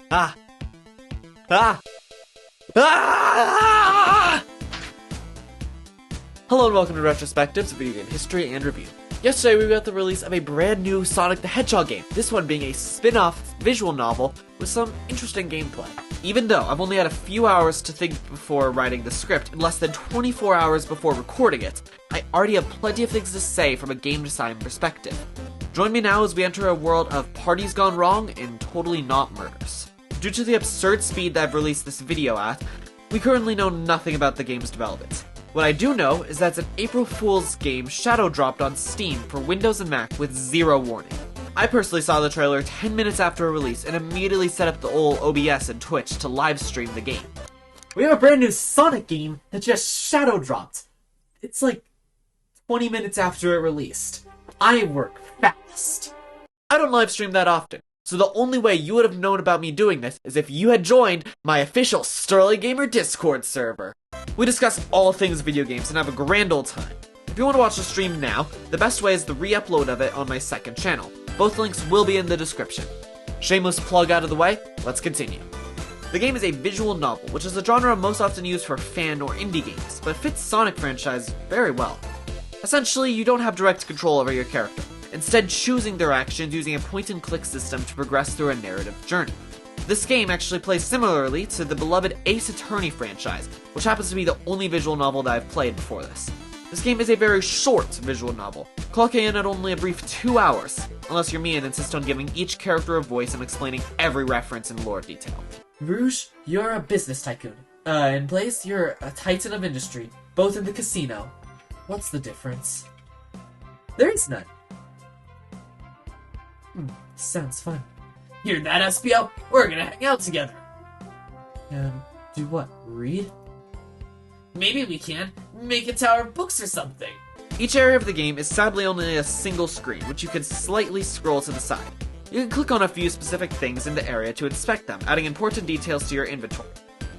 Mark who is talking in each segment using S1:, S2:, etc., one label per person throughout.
S1: Ah! Ah! Ah! Hello and welcome to RetroSpective's video game history and review. Yesterday we got the release of a brand new Sonic the Hedgehog game, this one being a spin-off visual novel with some interesting gameplay. Even though I've only had a few hours to think before writing the script and less than 24 hours before recording it, I already have plenty of things to say from a game design perspective. Join me now as we enter a world of parties gone wrong and totally not murders. Due to the absurd speed that I've released this video at, we currently know nothing about the game's development. What I do know is that it's an April Fool's game shadow dropped on Steam for Windows and Mac with zero warning. I personally saw the trailer 10 minutes after release and immediately set up the old OBS and Twitch to live stream the game. We have a brand new Sonic game that just shadow dropped. It's like 20 minutes after it released. I work fast. I don't live stream that often, so the only way you would have known about me doing this is if you had joined my official Sterling Gamer Discord server. We discuss all things video games and have a grand old time. If you want to watch the stream now, the best way is the re-upload of it on my second channel. Both links will be in the description. Shameless plug out of the way, let's continue. The game is a visual novel, which is a genre most often used for fan or indie games, but fits Sonic franchise very well. Essentially, you don't have direct control over your character, instead choosing their actions using a point-and-click system to progress through a narrative journey. This game actually plays similarly to the beloved Ace Attorney franchise, which happens to be the only visual novel that I've played before this. This game is a very short visual novel, clocking in at only a brief 2 hours, unless you're me and insist on giving each character a voice and explaining every reference in lore detail. Rouge, you're a business tycoon. In Blaze, you're a titan of industry, both in the casino. What's the difference? There is none. Sounds fun. Hear that, SPL? We're gonna hang out together. Do what? Read? Maybe we can. Make a tower of books or something. Each area of the game is sadly only a single screen, which you can slightly scroll to the side. You can click on a few specific things in the area to inspect them, adding important details to your inventory.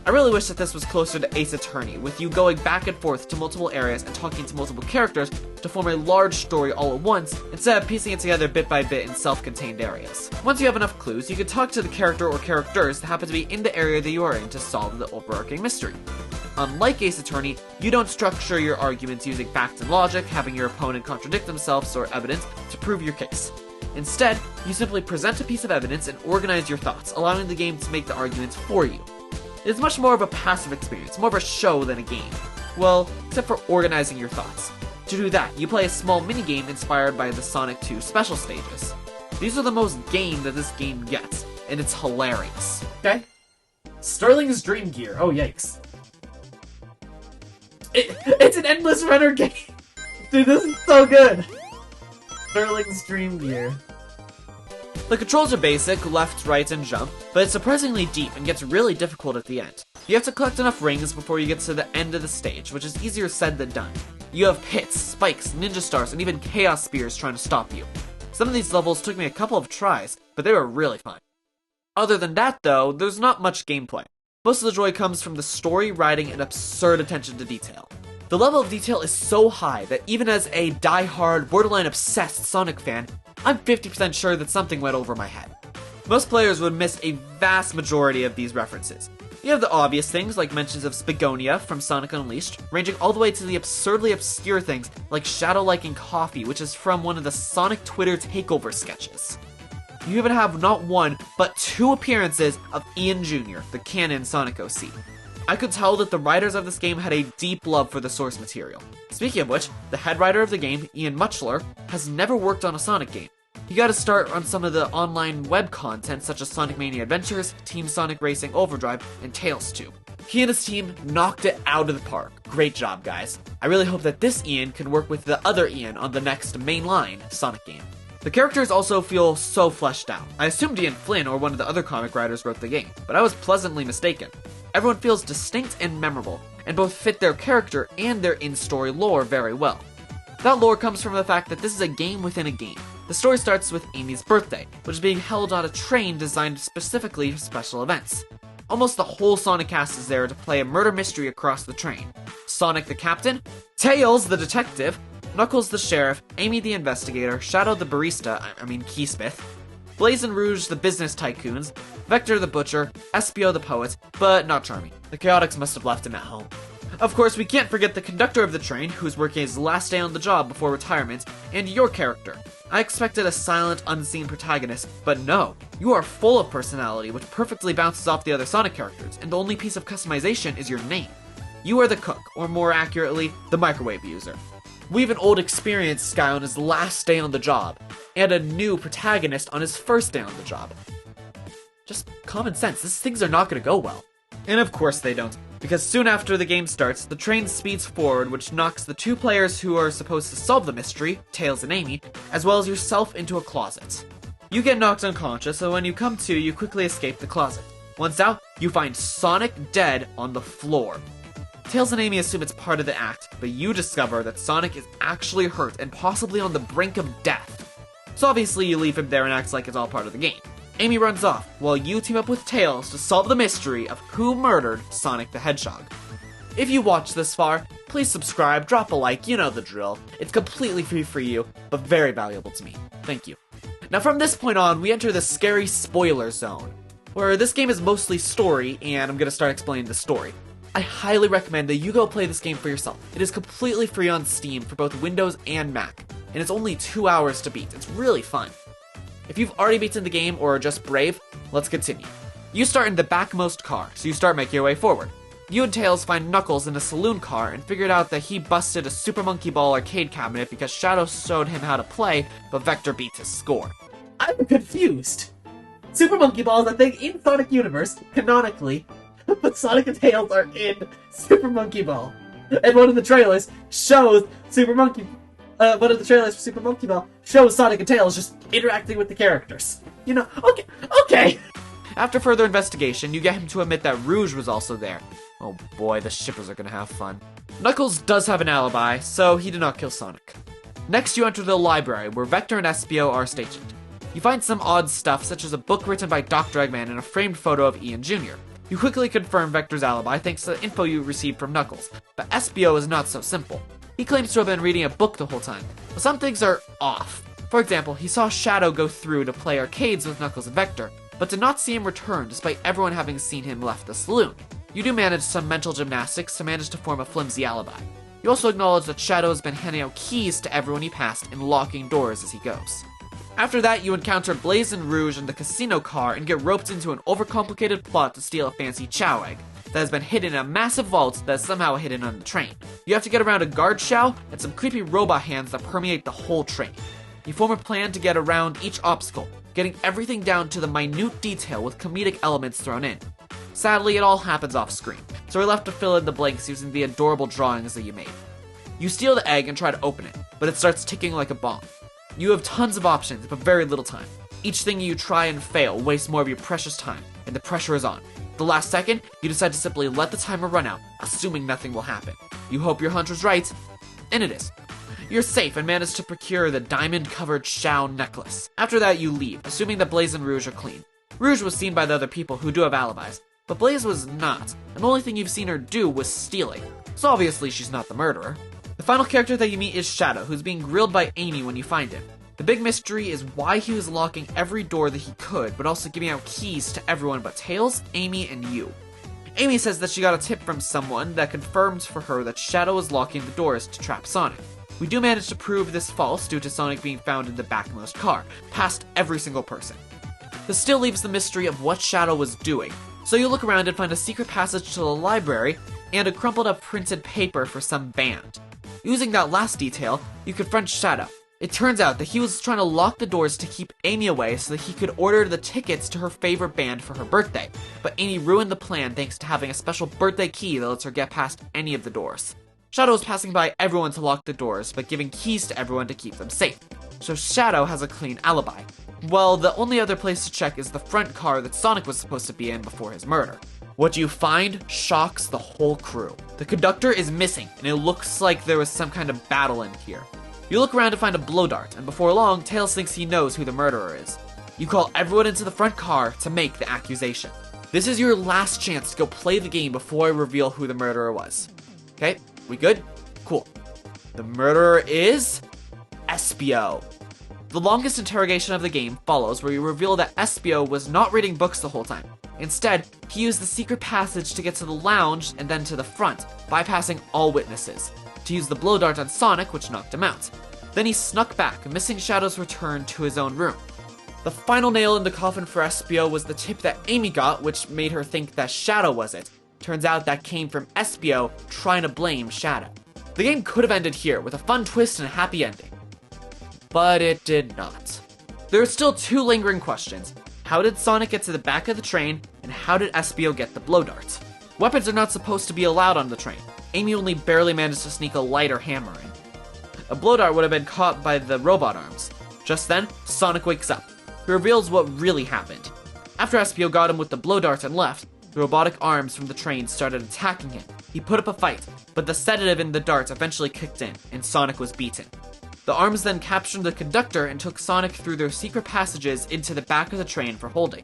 S1: I really wish that this was closer to Ace Attorney, with you going back and forth to multiple areas and talking to multiple characters to form a large story all at once, instead of piecing it together bit by bit in self-contained areas. Once you have enough clues, you can talk to the character or characters that happen to be in the area that you are in to solve the overarching mystery. Unlike Ace Attorney, you don't structure your arguments using facts and logic, having your opponent contradict themselves or evidence to prove your case. Instead, you simply present a piece of evidence and organize your thoughts, allowing the game to make the arguments for you. It's much more of a passive experience, more of a show than a game. Well, except for organizing your thoughts. To do that, you play a small minigame inspired by the Sonic 2 special stages. These are the most game that this game gets, and it's hilarious. Okay? Sterling's Dream Gear. Oh, yikes. It's an endless runner game! Dude, this is so good! Sterling's Dream Gear. The controls are basic, left, right, and jump, but it's surprisingly deep and gets really difficult at the end. You have to collect enough rings before you get to the end of the stage, which is easier said than done. You have pits, spikes, ninja stars, and even chaos spears trying to stop you. Some of these levels took me a couple of tries, but they were really fun. Other than that though, there's not much gameplay. Most of the joy comes from the story, writing, and absurd attention to detail. The level of detail is so high that even as a die-hard, borderline obsessed Sonic fan, I'm 50% sure that something went over my head. Most players would miss a vast majority of these references. You have the obvious things like mentions of Spagonia from Sonic Unleashed, ranging all the way to the absurdly obscure things like shadow-liking coffee, which is from one of the Sonic Twitter takeover sketches. You even have not one, but 2 appearances of Ian Jr., the canon Sonic OC. I could tell that the writers of this game had a deep love for the source material. Speaking of which, the head writer of the game, Ian Muchler, has never worked on a Sonic game. He got to start on some of the online web content such as Sonic Mania Adventures, Team Sonic Racing Overdrive, and Tails 2. He and his team knocked it out of the park. Great job, guys. I really hope that this Ian can work with the other Ian on the next mainline Sonic game. The characters also feel so fleshed out. I assumed Ian Flynn or one of the other comic writers wrote the game, but I was pleasantly mistaken. Everyone feels distinct and memorable, and both fit their character and their in-story lore very well. That lore comes from the fact that this is a game within a game. The story starts with Amy's birthday, which is being held on a train designed specifically for special events. Almost the whole Sonic cast is there to play a murder mystery across the train. Sonic the captain, Tails the detective, Knuckles the sheriff, Amy the investigator, Shadow the barista, keysmith, Blaze and Rouge the business tycoons, Vector the butcher, Espio the poet, but not Charmy. The Chaotix must have left him at home. Of course, we can't forget the conductor of the train, who's working his last day on the job before retirement, and your character. I expected a silent, unseen protagonist, but no. You are full of personality, which perfectly bounces off the other Sonic characters, and the only piece of customization is your name. You are the cook, or more accurately, the microwave user. We have an old experienced guy on his last day on the job, and a new protagonist on his first day on the job. Just common sense, these things are not going to go well. And of course they don't, because soon after the game starts, the train speeds forward, which knocks the two players who are supposed to solve the mystery, Tails and Amy, as well as yourself into a closet. You get knocked unconscious, so when you come to, you quickly escape the closet. Once out, you find Sonic dead on the floor. Tails and Amy assume it's part of the act, but you discover that Sonic is actually hurt and possibly on the brink of death. So obviously you leave him there and act like it's all part of the game. Amy runs off, while you team up with Tails to solve the mystery of who murdered Sonic the Hedgehog. If you watched this far, please subscribe, drop a like, you know the drill. It's completely free for you, but very valuable to me. Thank you. Now from this point on, we enter the scary spoiler zone, where this game is mostly story, and I'm gonna start explaining the story. I highly recommend that you go play this game for yourself. It is completely free on Steam for both Windows and Mac, and it's only 2 hours to beat. It's really fun. If you've already beaten the game or are just brave, let's continue. You start in the backmost car, so you start making your way forward. You and Tails find Knuckles in a saloon car and figured out that he busted a Super Monkey Ball arcade cabinet because Shadow showed him how to play, but Vector beat his score. I'm confused. Super Monkey Ball is a thing in Sonic Universe, canonically, but Sonic and Tails are in Super Monkey Ball. And one of the trailers shows one of the trailers for Super Monkey Ball shows Sonic and Tails just interacting with the characters. You know, okay. After further investigation, you get him to admit that Rouge was also there. Oh boy, the shippers are gonna have fun. Knuckles does have an alibi, so he did not kill Sonic. Next, you enter the library, where Vector and Espio are stationed. You find some odd stuff, such as a book written by Dr. Eggman and a framed photo of Ian Jr. You quickly confirm Vector's alibi thanks to the info you received from Knuckles, but Espio is not so simple. He claims to have been reading a book the whole time, but some things are off. For example, he saw Shadow go through to play arcades with Knuckles and Vector, but did not see him return despite everyone having seen him left the saloon. You do manage some mental gymnastics to manage to form a flimsy alibi. You also acknowledge that Shadow has been handing out keys to everyone he passed and locking doors as he goes. After that, you encounter Blaze and Rouge in the casino car and get roped into an overcomplicated plot to steal a fancy Chow egg that has been hidden in a massive vault that is somehow hidden on the train. You have to get around a guard Chow and some creepy robot hands that permeate the whole train. You form a plan to get around each obstacle, getting everything down to the minute detail with comedic elements thrown in. Sadly, it all happens off screen, so we're left to fill in the blanks using the adorable drawings that you made. You steal the egg and try to open it, but it starts ticking like a bomb. You have tons of options, but very little time. Each thing you try and fail wastes more of your precious time, and the pressure is on. The last second, you decide to simply let the timer run out, assuming nothing will happen. You hope your hunch was right, and it is. You're safe and manage to procure the diamond-covered Shao necklace. After that, you leave, assuming that Blaze and Rouge are clean. Rouge was seen by the other people who do have alibis, but Blaze was not, and the only thing you've seen her do was stealing, so obviously she's not the murderer. The final character that you meet is Shadow, who's being grilled by Amy when you find him. The big mystery is why he was locking every door that he could, but also giving out keys to everyone but Tails, Amy, and you. Amy says that she got a tip from someone that confirms for her that Shadow was locking the doors to trap Sonic. We do manage to prove this false due to Sonic being found in the backmost car, past every single person. This still leaves the mystery of what Shadow was doing, so you look around and find a secret passage to the library and a crumpled up printed paper for some band. Using that last detail, you confront Shadow. It turns out that he was trying to lock the doors to keep Amy away so that he could order the tickets to her favorite band for her birthday, but Amy ruined the plan thanks to having a special birthday key that lets her get past any of the doors. Shadow is passing by everyone to lock the doors, but giving keys to everyone to keep them safe. So Shadow has a clean alibi. Well, the only other place to check is the front car that Sonic was supposed to be in before his murder. What you find shocks the whole crew. The conductor is missing, and it looks like there was some kind of battle in here. You look around to find a blow dart, and before long, Tails thinks he knows who the murderer is. You call everyone into the front car to make the accusation. This is your last chance to go play the game before I reveal who the murderer was. Okay, we good? Cool. The murderer is Espio. The longest interrogation of the game follows, where you reveal that Espio was not reading books the whole time. Instead, he used the secret passage to get to the lounge and then to the front, bypassing all witnesses, to use the blow dart on Sonic, which knocked him out. Then he snuck back, missing Shadow's return to his own room. The final nail in the coffin for Espio was the tip that Amy got, which made her think that Shadow was it. Turns out that came from Espio trying to blame Shadow. The game could have ended here, with a fun twist and a happy ending. But it did not. There are still two lingering questions. How did Sonic get to the back of the train, and how did Espio get the blow darts? Weapons are not supposed to be allowed on the train. Amy only barely managed to sneak a lighter hammer in. A blow dart would have been caught by the robot arms. Just then, Sonic wakes up. He reveals what really happened. After Espio got him with the blow darts and left, the robotic arms from the train started attacking him. He put up a fight, but the sedative in the darts eventually kicked in, and Sonic was beaten. The arms then captured the conductor and took Sonic through their secret passages into the back of the train for holding.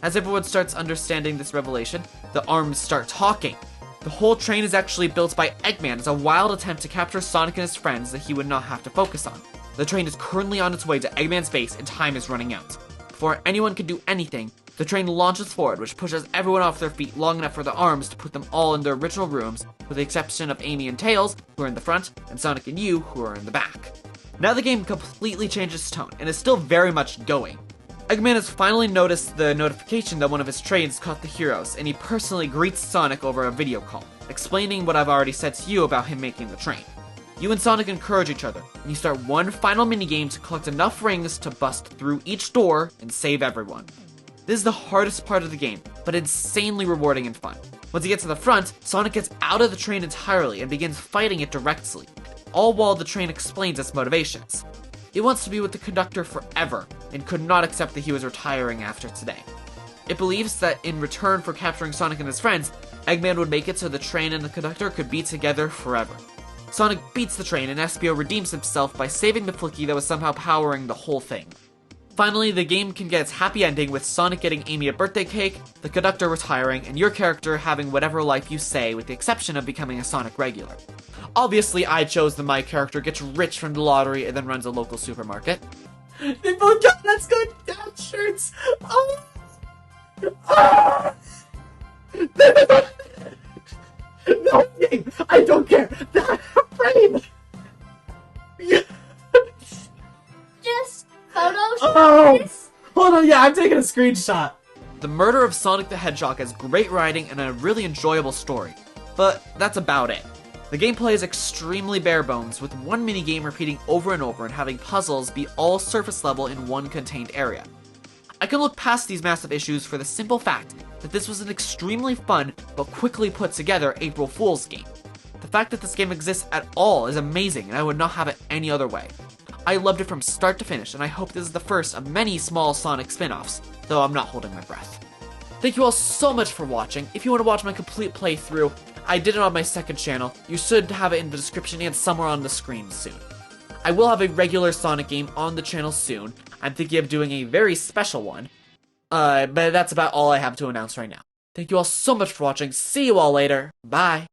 S1: As everyone starts understanding this revelation, the arms start talking. The whole train is actually built by Eggman as a wild attempt to capture Sonic and his friends that he would not have to focus on. The train is currently on its way to Eggman's base and time is running out. Before anyone can do anything, the train launches forward, which pushes everyone off their feet long enough for the arms to put them all in their original rooms, with the exception of Amy and Tails, who are in the front, and Sonic and you, who are in the back. Now the game completely changes tone, and is still very much going. Eggman has finally noticed the notification that one of his trains caught the heroes, and he personally greets Sonic over a video call, explaining what I've already said to you about him making the train. You and Sonic encourage each other, and you start one final minigame to collect enough rings to bust through each door and save everyone. This is the hardest part of the game, but insanely rewarding and fun. Once you get to the front, Sonic gets out of the train entirely and begins fighting it directly, all while the train explains its motivations. It wants to be with the conductor forever, and could not accept that he was retiring after today. It believes that in return for capturing Sonic and his friends, Eggman would make it so the train and the conductor could be together forever. Sonic beats the train, and Espio redeems himself by saving the Flicky that was somehow powering the whole thing. Finally, the game can get its happy ending with Sonic getting Amy a birthday cake, the conductor retiring, and your character having whatever life you say, with the exception of becoming a Sonic regular. Obviously, I chose that my character gets rich from the lottery and then runs a local supermarket. They both got Let's Go Down shirts! Oh! Ah! No, I don't care! I'm afraid!
S2: Just Photoshop
S1: Oh! Hold on, yeah, I'm taking a screenshot. The Murder of Sonic the Hedgehog has great writing and a really enjoyable story, but that's about it. The gameplay is extremely bare bones, with one minigame repeating over and over and having puzzles be all surface level in one contained area. I can look past these massive issues for the simple fact that this was an extremely fun but quickly put together April Fool's game. The fact that this game exists at all is amazing, and I would not have it any other way. I loved it from start to finish, and I hope this is the first of many small Sonic spin-offs, though I'm not holding my breath. Thank you all so much for watching. If you want to watch my complete playthrough, I did it on my second channel. You should have it in the description and somewhere on the screen soon. I will have a regular Sonic game on the channel soon. I'm thinking of doing a very special one. But that's about all I have to announce right now. Thank you all so much for watching. See you all later. Bye.